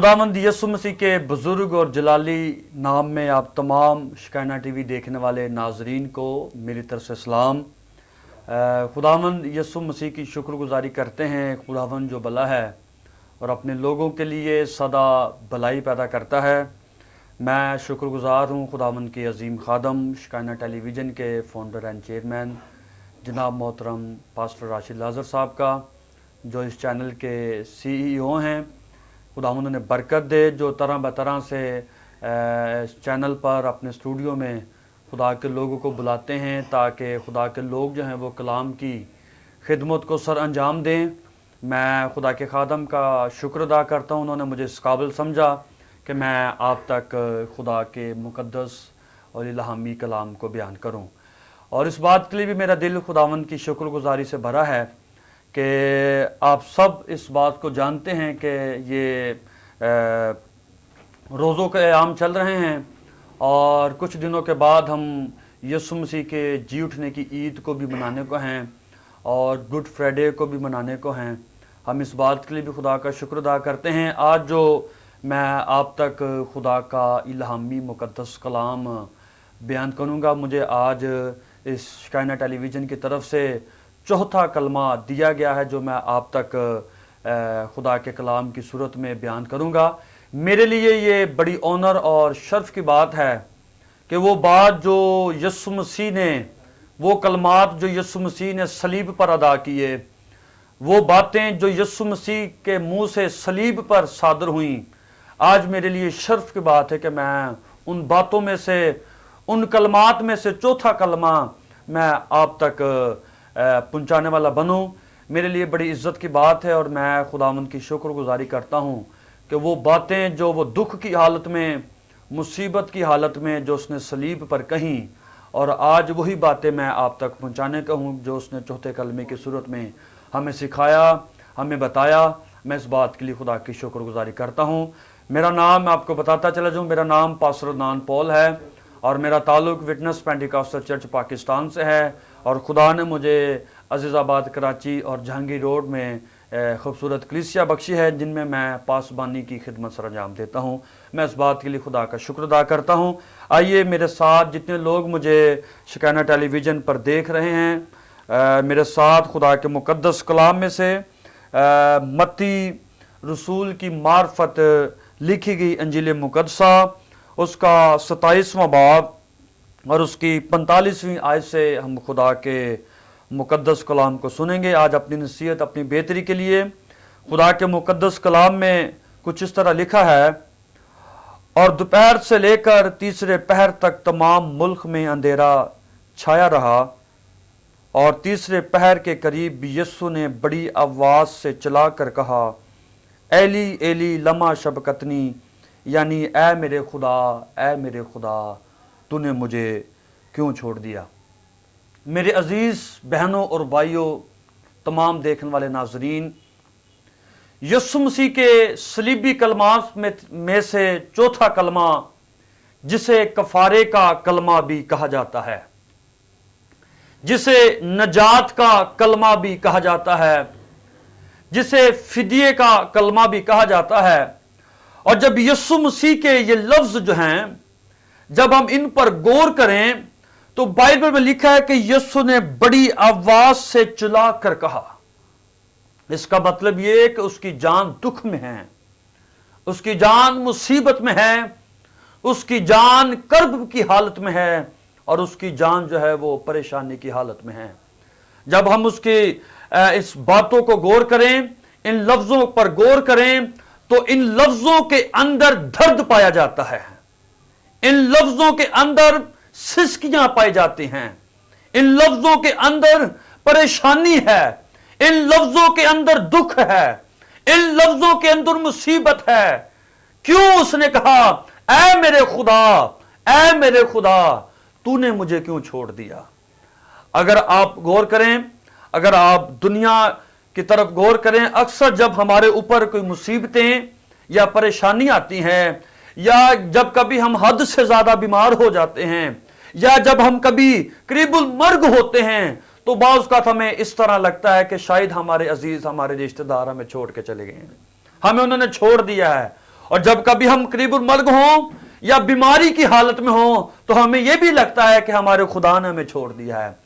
खुदावंद यीशु मसीह के बुज़ुर्ग और जलाली नाम में आप तमाम शिकायना टीवी देखने वाले नाजरीन को मेरी तरफ से सलाम। खुदावंद यीशु मसीह की शुक्रगुजारी करते हैं। खुदावंद जो भला है और अपने लोगों के लिए सदा भलाई पैदा करता है। मैं शुक्रगुजार हूँ खुदावंद के अजीम खादम शिकायना टेलीविज़न के फाउंडर एंड चेयरमैन जनाब मोहतरम पास्टर राशिद लाजर साहब का, जो इस चैनल के CEO हैं। खुदावंद उन्हें बरकत दे, जो तरह बतरह से इस चैनल पर अपने स्टूडियो में खुदा के लोगों को बुलाते हैं ताकि खुदा के लोग जो हैं वो कलाम की खिदमत को सर अंजाम दें। मैं खुदा के खादम का शुक्र अदा करता हूँ, उन्होंने मुझे इस काबिल समझा कि मैं आप तक खुदा के मुक़द्दस और इल्हामी कलाम को बयान करूँ। और इस बात के लिए भी मेरा दिल खुदावंद की शुक्रगुजारी से भरा है कि आप सब इस बात को जानते हैं कि ये रोज़ों के अयाम चल रहे हैं और कुछ दिनों के बाद हम यीशु मसीह के जी उठने की ईद को भी मनाने को हैं और गुड फ्राइडे को भी मनाने को हैं। हम इस बात के लिए भी खुदा का शुक्र अदा करते हैं। आज जो मैं आप तक खुदा का इल्हामी मुक़द्दस कलाम बयान करूँगा, मुझे आज इस शिकायना टेलीविज़न की तरफ से चौथा कलमा दिया गया है जो मैं आप तक खुदा के कलाम की सूरत में बयान करूँगा। मेरे लिए ये बड़ी ऑनर और शर्फ की बात है कि वो बात जो यीशु मसीह ने, वो कलमात जो यीशु मसीह ने सलीब पर अदा किए, वो बातें जो यीशु मसीह के मुंह से सलीब पर सादर हुई, आज मेरे लिए शर्फ की बात है कि मैं उन बातों में से, उन कलमात में से चौथा कलमा मैं आप तक पहुंचाने वाला बनूं। मेरे लिए बड़ी इज्जत की बात है और मैं खुदावंद की शुक्रगुजारी करता हूं कि वो बातें जो वो दुख की हालत में, मुसीबत की हालत में जो उसने सलीब पर कहीं, और आज वही बातें मैं आप तक पहुंचाने का हूं जो उसने चौथे कलमे की सूरत में हमें सिखाया, हमें बताया। मैं इस बात के लिए खुदा की शुक्रगुजारी करता हूं। मेरा नाम, मैं आपको बताता चला जाऊं, मेरा नाम पास्टर अदनान पॉल है और मेरा ताल्लुक विटनेस पेंटिकॉस्टल चर्च पाकिस्तान से है। और खुदा ने मुझे अजीज़ाबाद, कराची और जहांगीर रोड में खूबसूरत कलीसिया बख्शी है जिनमें मैं पासबानी की खिदमत सर अंजाम देता हूँ। मैं इस बात के लिए खुदा का शुक्र अदा करता हूँ। आइए मेरे साथ जितने लोग मुझे शिकायना टेलीविज़न पर देख रहे हैं, मेरे साथ खुदा के मुक़द्दस कलाम में से मत्ती रसूल की मार्फत लिखी गई अंजील मुक़द्दसा, उसका 27वां बाब और उसकी 45वीं आयत से हम खुदा के मुक़द्दस कलाम को सुनेंगे। आज अपनी नसीहत, अपनी बेहतरी के लिए खुदा के मुक़द्दस कलाम में कुछ इस तरह लिखा है, और दोपहर से लेकर तीसरे पहर तक तमाम मुल्क में अंधेरा छाया रहा और तीसरे पहर के करीब यीशु ने बड़ी आवाज़ से चिल्ला कर कहा, एली एली लमा शबकतनी, यानी ऐ मेरे खुदा, ऐ मेरे खुदा, तूने मुझे क्यों छोड़ दिया। मेरे अजीज़ बहनों और भाइयों, तमाम देखने वाले नाजरीन, यीशु मसीह के सलीबी कलमात में से चौथा कलमा, जिसे कफारे का कलमा भी कहा जाता है, जिसे नजात का कलमा भी कहा जाता है, जिसे फिदिये का कलमा भी कहा जाता है। और जब यीशु मसीह के ये लफ्ज जो हैं, जब हम इन पर गौर करें तो बाइबल में लिखा है कि यीशु ने बड़ी आवाज से चिल्ला कर कहा। इसका मतलब यह है कि उसकी जान दुख में है, उसकी जान मुसीबत में है, उसकी जान कर्ब की हालत में है और उसकी जान जो है वो परेशानी की हालत में है। जब हम उसकी इस बातों को गौर करें, इन लफ्जों पर गौर करें, तो इन लफ्जों के अंदर दर्द पाया जाता है, इन लफ्जों के अंदर सिसकियां पाई जाती हैं, इन लफ्जों के अंदर परेशानी है, इन लफ्जों के अंदर दुख है, इन लफ्जों के अंदर मुसीबत है। क्यों उसने कहा, ऐ मेरे खुदा, ऐ मेरे खुदा, तूने मुझे क्यों छोड़ दिया। अगर आप गौर करें, अगर आप दुनिया की तरफ गौर करें, अक्सर जब हमारे ऊपर कोई मुसीबतें या परेशानी आती हैं, या जब कभी हम हद से ज्यादा बीमार हो जाते हैं, या जब हम कभी करीबुल मर्ग होते हैं, तो बाज़ औक़ात हमें इस तरह लगता है कि शायद हमारे अजीज, हमारे रिश्तेदार हमें छोड़ के चले गए हैं, हमें उन्होंने छोड़ दिया है। और जब कभी हम करीब मर्ग हों या बीमारी की हालत में हों तो हमें यह भी लगता है कि हमारे खुदा ने हमें छोड़ दिया है।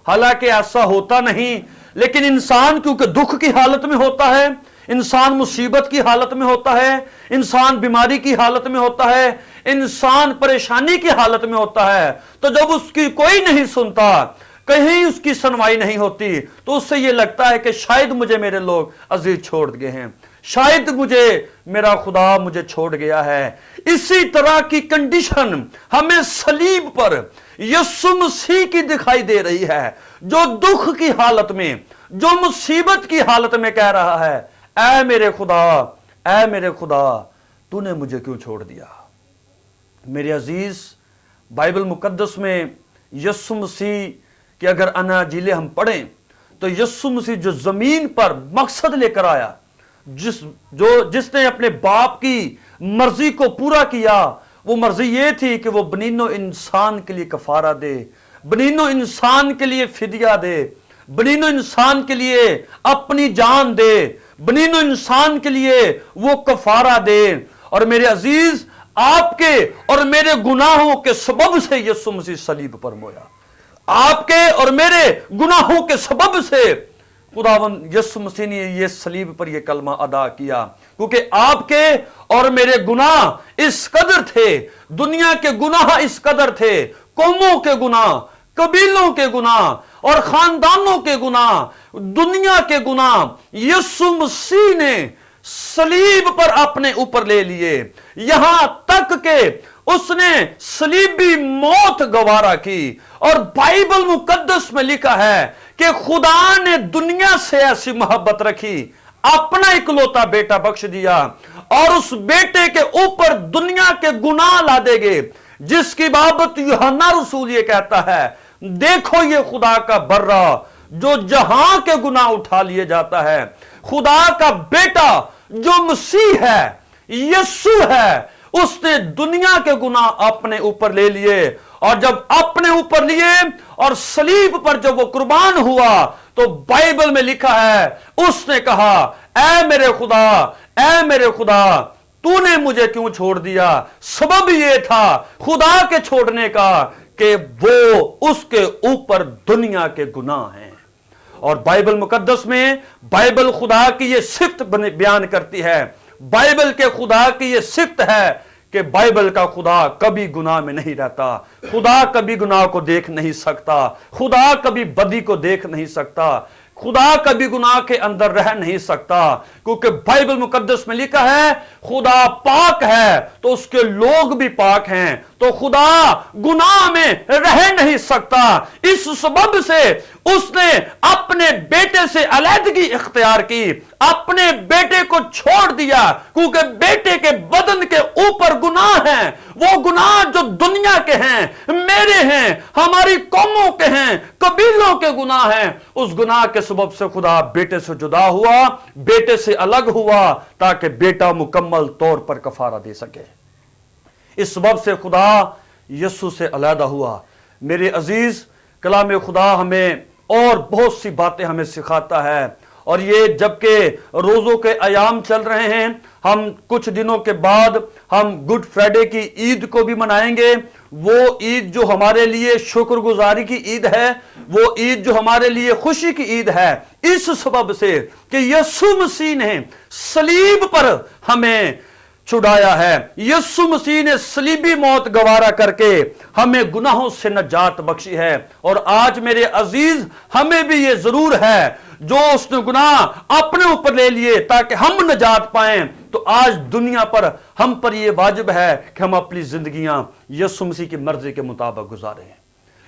हालांकि ऐसा होता नहीं, लेकिन इंसान क्योंकि दुख की हालत में होता है, इंसान मुसीबत की हालत में होता है, इंसान बीमारी की हालत में होता है, इंसान परेशानी की हालत में होता है, तो जब उसकी कोई नहीं सुनता, कहीं उसकी सुनवाई नहीं होती, तो उससे यह लगता है कि शायद मुझे मेरे लोग अजीज छोड़ गए हैं, शायद मुझे मेरा खुदा मुझे छोड़ गया है। इसी तरह की कंडीशन हमें सलीब पर यीशु मसीह की दिखाई दे रही है, जो दुख की हालत में, जो मुसीबत की हालत में कह रहा है, ऐ मेरे खुदा, ऐ मेरे खुदा, तूने मुझे क्यों छोड़ दिया। मेरे अजीज, बाइबल मुकद्दस में यीशु मसीह कि अगर अनाजीले हम पढ़ें तो यीशु मसीह जो जमीन पर मकसद लेकर आया, जिसने अपने बाप की मर्जी को पूरा किया, वो मर्जी ये थी कि वो बनीनो इंसान के लिए कफारा दे, बनीनो इंसान के लिए फिदिया दे, बनीनो इंसान के लिए अपनी जान दे, बनीनो इंसान के लिए वो कफारा दे। और मेरे अजीज, आपके और मेरे गुनाहों के सबब से यीशु मसीह सलीब पर मोया, आपके और मेरे गुनाहों के सबब से खुदावंद यीशु मसीह ने ये सलीब पर ये कलमा अदा किया, क्योंकि आपके और मेरे गुनाह इस कदर थे, दुनिया के गुनाह इस कदर थे, कौमों के गुनाह, कबीलों के गुनाह और खानदानों के गुनाह, दुनिया के गुनाह यीशु मसीह ने सलीब पर अपने ऊपर ले लिए, यहां तक के उसने सलीबी मौत गवारा की। और बाइबल मुकद्दस में लिखा है कि खुदा ने दुनिया से ऐसी मोहब्बत रखी, अपना इकलौता बेटा बख्श दिया, और उस बेटे के ऊपर दुनिया के गुनाह ला देंगे, जिसकी बाबत यूहन्ना रसूल ये कहता है, देखो ये खुदा का बर्रा जो जहां के गुनाह उठा लिए जाता है। खुदा का बेटा जो मसीह है, यीशु है, उसने दुनिया के गुनाह अपने ऊपर ले लिए, और जब अपने ऊपर लिए और सलीब पर जब वो कुर्बान हुआ तो बाइबल में लिखा है, उसने कहा, ऐ मेरे खुदा, ऐ मेरे खुदा, तूने मुझे क्यों छोड़ दिया। सबब ये था खुदा के छोड़ने का कि वो उसके ऊपर दुनिया के गुनाह हैं। और बाइबल मुकद्दस में बाइबल खुदा की ये सिफ्त बयान करती है, बाइबल के खुदा की ये सिफ्त है कि बाइबल का खुदा कभी गुनाह में नहीं रहता, खुदा कभी गुनाह को देख नहीं सकता, खुदा कभी बदी को देख नहीं सकता, खुदा कभी गुनाह के अंदर रह नहीं सकता, क्योंकि बाइबल मुकद्दस में लिखा है खुदा पाक है तो उसके लोग भी पाक हैं, तो खुदा गुनाह में रह नहीं सकता। इस सबब से उसने अपने बेटे से अलहदगी इख्तियार की, अपने बेटे को छोड़ दिया, क्योंकि बेटे के बदन के ऊपर गुनाह हैं, वो गुनाह जो दुनिया के हैं, मेरे हैं, हमारी कौमों के हैं, कबीलों के गुनाह हैं। उस गुनाह के सबब से खुदा बेटे से जुदा हुआ, बेटे से अलग हुआ, ताकि बेटा मुकम्मल तौर पर कफारा दे सके। इस सबब से खुदा यीशु से अलहदा हुआ। मेरे अजीज, कलाम खुदा हमें और बहुत सी बातें हमें सिखाता है, और ये जबकि रोज़ों के अयाम चल रहे हैं, हम कुछ दिनों के बाद हम गुड फ्राइडे की ईद को भी मनाएंगे। वो ईद जो हमारे लिए शुक्रगुजारी की ईद है, वो ईद जो हमारे लिए खुशी की ईद है, इस सबब से कि यीशु मसीह ने सलीब पर हमें छुड़ाया है। यीशु मसीह ने सलीबी मौत गवारा करके हमें गुनाहों से नजात बख्शी है। और आज मेरे अजीज, हमें भी ये जरूर है, जो उसने गुनाह अपने ऊपर ले लिए ताकि हम नजात पाएं, तो आज दुनिया पर हम पर यह वाजिब है कि हम अपनी जिंदगियां यीशु मसीह की मर्जी के मुताबिक गुजारें।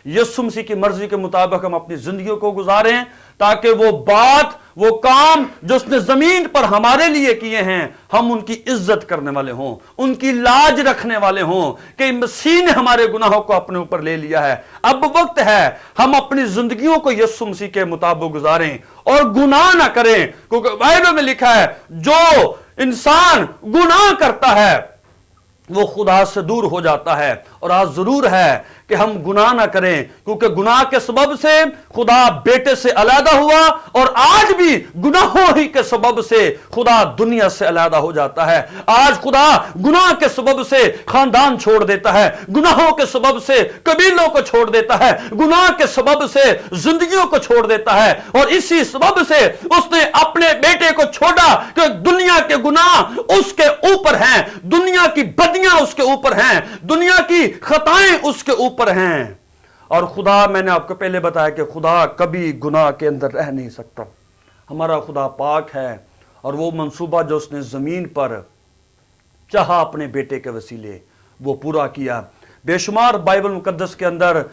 यीशु मसीह की मर्जी के मुताबिक हम अपनी जिंदगियों को गुजारें, ताकि वो बात, वो काम जो उसने जमीन पर हमारे लिए किए हैं, हम उनकी इज्जत करने वाले हों, उनकी लाज रखने वाले हों कि मसीह ने हमारे गुनाहों को अपने ऊपर ले लिया है। अब वक्त है हम अपनी जिंदगियों को यीशु मसीह के मुताबिक गुजारें और गुनाह ना करें, क्योंकि बाइबल में लिखा है जो इंसान गुनाह करता है वो खुदा से दूर हो जाता है। और आज जरूर है कि हम गुनाह ना करें, क्योंकि गुनाह के सबब से खुदा बेटे से अलहदा हुआ, और आज भी गुनाहों ही के सबब से खुदा दुनिया से अलहदा हो जाता है। आज खुदा गुनाह के सबब से खानदान छोड़ देता है, गुनाहों के सबब से कबीलों को छोड़ देता है, गुनाह के सबब से जिंदगियों को छोड़ देता है। और इसी सबब से उसने अपने बेटे को छोड़ा कि दुनिया के गुनाह उसके ऊपर हैं, दुनिया की बदियां उसके ऊपर हैं, दुनिया की खताएं उसके ऊपर हैं। और खुदा, मैंने आपको पहले बताया कि खुदा कभी गुनाह के अंदर रह नहीं सकता। हमारा खुदा पाक है, और वो मंसूबा जो उसने जमीन पर चाहा अपने बेटे के वसीले, वो पूरा किया। बेशुमार बाइबल मुकद्दस के अंदर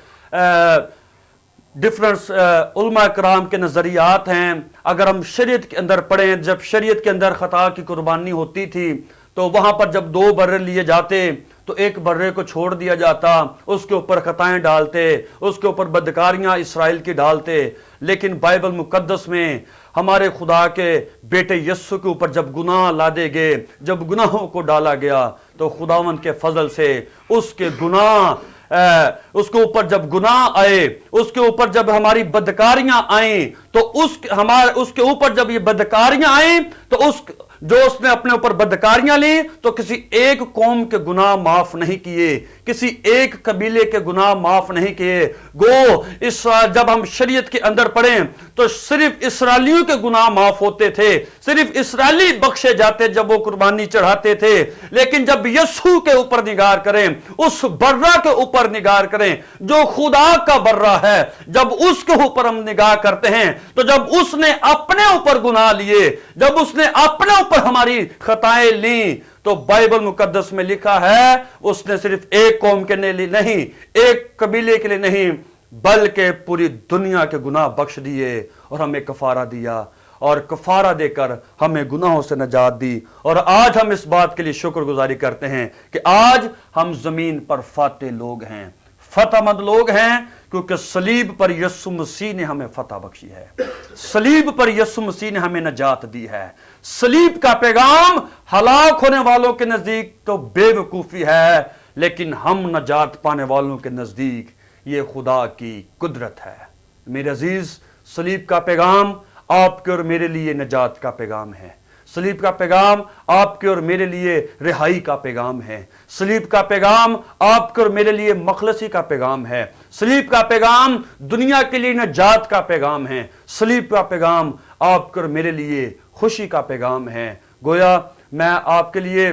डिफरेंस उलमा कराम के नजरियात हैं। अगर हम शरीयत के अंदर पढ़ें, जब शरीयत के अंदर खता की कुर्बानी होती थी तो वहां पर जब 2 बर्रे लिए जाते तो एक बर्रे को छोड़ दिया जाता, उसके ऊपर खताएं डालते, उसके ऊपर बदकारियां इसराइल की डालते। लेकिन बाइबल मुकद्दस में हमारे खुदा के बेटे यस्सु के ऊपर जब गुनाह लादे गए, जब गुनाहों को डाला गया, तो खुदावंद के फजल से उसके गुनाह उसके ऊपर जब गुनाह आए, उसके ऊपर जब हमारी बदकारियां आई, तो उसके ऊपर जब ये बदकारियां आई, तो जो उसने अपने ऊपर बदकारियां ली, तो किसी एक कौम के गुनाह माफ नहीं किए, किसी एक कबीले के गुनाह माफ नहीं किए। जब हम शरीयत के अंदर पढ़ें तो सिर्फ इसराइलियों के गुनाह माफ होते थे, सिर्फ इसराइली बख्शे जाते जब वो कुर्बानी चढ़ाते थे। लेकिन जब यीशु के ऊपर निगार करें, उस बर्रा के ऊपर निगार करें जो खुदा का बर्रा है, जब उसके ऊपर हम निगाह करते हैं, तो जब उसने अपने ऊपर गुनाह लिए, जब उसने अपने ऊपर हमारी खताएं ली, तो बाइबल मुकद्दस में लिखा है उसने सिर्फ एक कौम के लिए नहीं, एक कबीले के लिए नहीं, बल्कि पूरी दुनिया के गुनाह बख्श दिए और हमें कफारा दिया, और कफारा देकर हमें गुनाहों से नजात दी। और आज हम इस बात के लिए शुक्रगुजारी करते हैं कि आज हम जमीन पर फाते लोग हैं, फतहमंद लोग हैं, क्योंकि सलीब पर यीशु मसीह ने हमें फतह बख्शी है, सलीब पर यीशु मसीह ने हमें नजात दी है। सलीब का पैगाम हलाक होने वालों के नजदीक तो बेवकूफी है, लेकिन हम नजात पाने वालों के नजदीक ये खुदा की कुदरत है। मेरे अजीज, सलीब का पैगाम आपके और मेरे लिए नजात का पैगाम है। सलीब का पैगाम आपके और मेरे लिए रिहाई का पैगाम है। सलीब का पैगाम आपके और मेरे लिए मखलसी का पैगाम है। सलीब का पैगाम दुनिया के लिए नजात का पैगाम है। सलीब का पैगाम आपके और मेरे लिए खुशी का पैगाम है। गोया मैं आपके लिए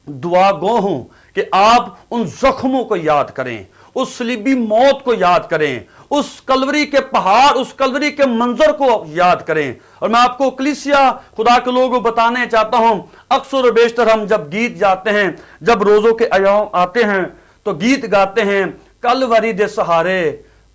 दुआ गो हूं कि आप उन जख्मों को याद करें, उस सलीबी मौत को याद करें, उस कलवरी के पहाड़, उस कलवरी के मंजर को याद करें। और मैं आपको कलीसिया खुदा के लोगों को बताने चाहता हूं, अक्सर और बेशतर हम जब गीत जाते हैं, जब रोजों के अयाम आते हैं, तो गीत गाते हैं, कलवरी दे सहारे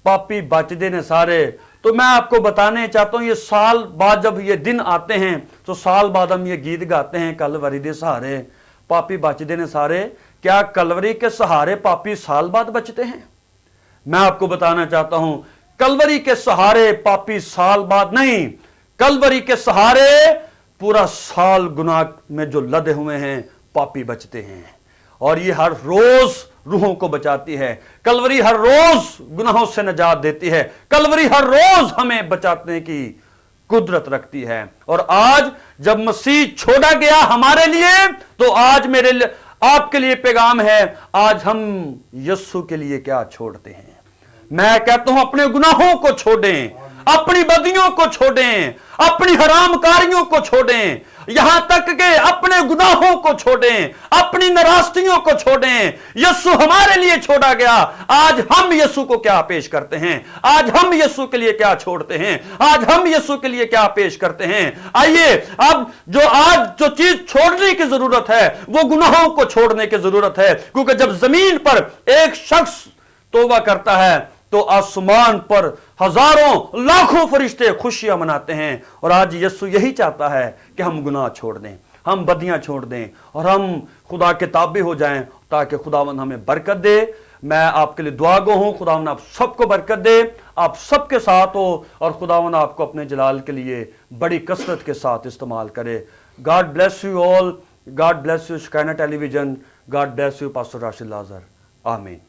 पापी बचदे ने सारे। तो मैं आपको बताने चाहता हूं, ये साल बाद जब ये दिन आते हैं, तो साल बाद हम ये गीत गाते हैं, कलवरी दे सहारे पापी बचदे ने सारे। क्या कलवरी के सहारे पापी साल बाद बचते हैं? मैं आपको बताना चाहता हूं, कलवरी के सहारे पापी साल बाद नहीं, कलवरी के सहारे पूरा साल गुनाह में जो लदे हुए हैं पापी बचते हैं। और ये हर रोज रूहों को बचाती है। कलवरी हर रोज गुनाहों से नजात देती है। कलवरी हर रोज हमें बचाने की कुदरत रखती है। और आज जब मसीह छोड़ा गया हमारे लिए, तो आज मेरे लिए, आपके लिए पैगाम है, आज हम यीशु के लिए क्या छोड़ते हैं। मैं कहता हूं अपने गुनाहों को छोड़ें, अपनी बदियों को छोड़ें, अपनी हरामकारियों को छोड़ें, यहां तक कि अपने गुनाहों को छोड़ें, अपनी नाराजगियों को छोड़ें। यीशु हमारे लिए छोड़ा गया, आज हम यीशु को क्या पेश करते हैं? आज हम यीशु के लिए क्या छोड़ते हैं? आज हम यीशु के लिए क्या पेश करते हैं? आइए, अब जो चीज छोड़ने की जरूरत है वो गुनाहों को छोड़ने की जरूरत है, क्योंकि जब जमीन पर एक शख्स तौबा करता है तो आसमान पर हजारों लाखों फरिश्ते खुशियां मनाते हैं। और आज यीशु यही चाहता है कि हम गुनाह छोड़ दें, हम बदियां छोड़ दें और हम खुदा के ताबे हो जाएं, ताकि खुदावंद हमें बरकत दे। मैं आपके लिए दुआ गो हूं, खुदावंद आप सबको बरकत दे, आप सबके साथ हो, और खुदावंद आपको अपने जलाल के लिए बड़ी कसरत के साथ इस्तेमाल करे। God bless you all, God bless you Shekinah television, God bless you, Pastor Rashid Lazar. Amen.